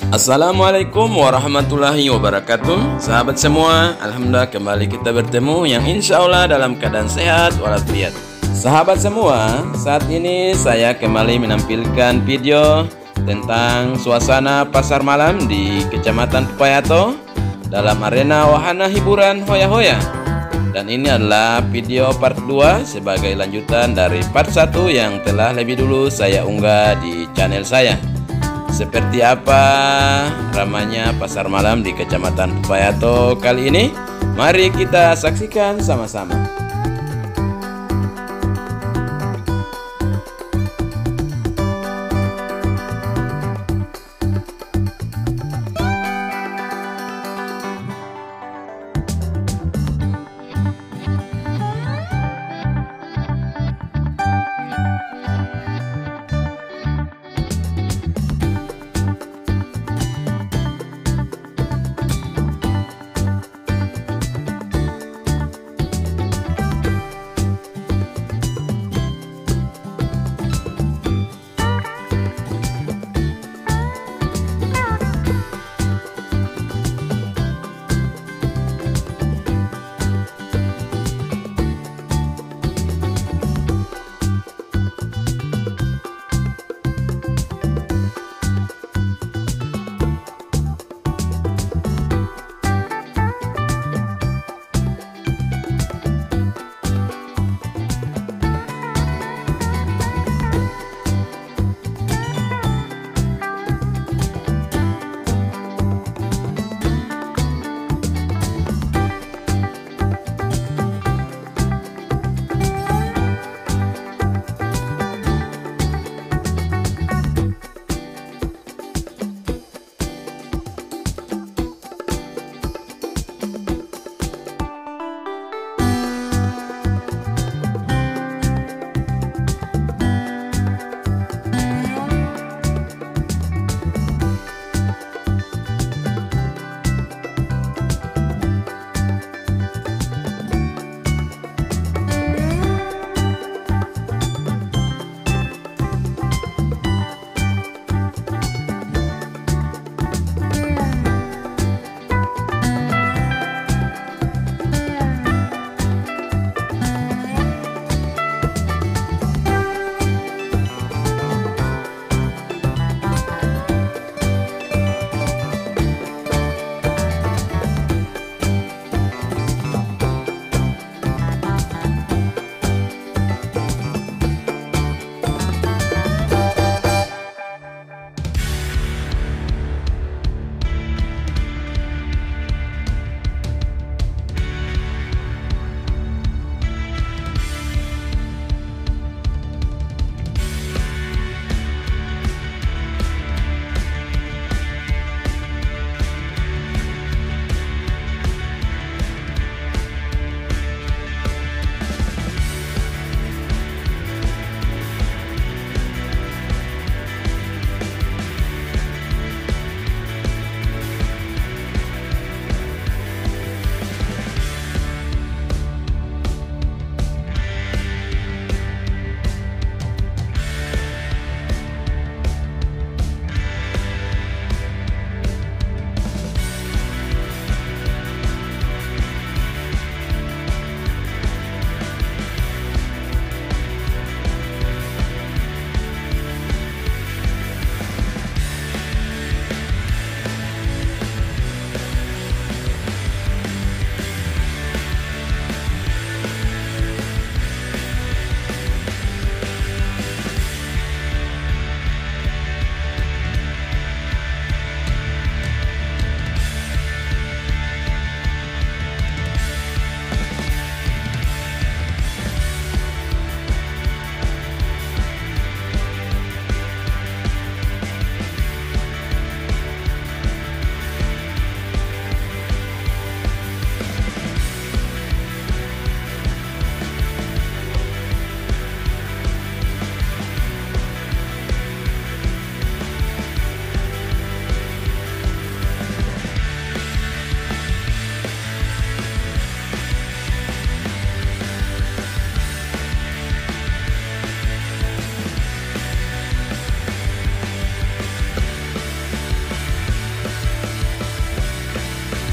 Assalamualaikum warahmatullahi wabarakatuh. Sahabat semua, alhamdulillah kembali kita bertemu yang insya Allah dalam keadaan sehat walafiat. Sahabat semua, saat ini saya kembali menampilkan video tentang suasana pasar malam di Kecamatan Pepayato dalam arena wahana hiburan hoya-hoya. Dan ini adalah video part 2 sebagai lanjutan dari part 1 yang telah lebih dulu saya unggah di channel saya. Seperti apa ramainya pasar malam di Kecamatan Pepayato kali ini? Mari kita saksikan sama-sama.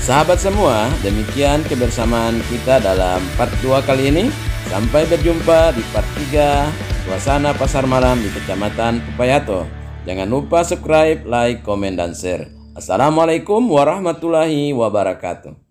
Sahabat semua, demikian kebersamaan kita dalam part 2 kali ini. Sampai berjumpa di part 3 suasana pasar malam di Kecamatan Pepayato. Jangan lupa subscribe, like, komen, dan share. Assalamualaikum warahmatullahi wabarakatuh.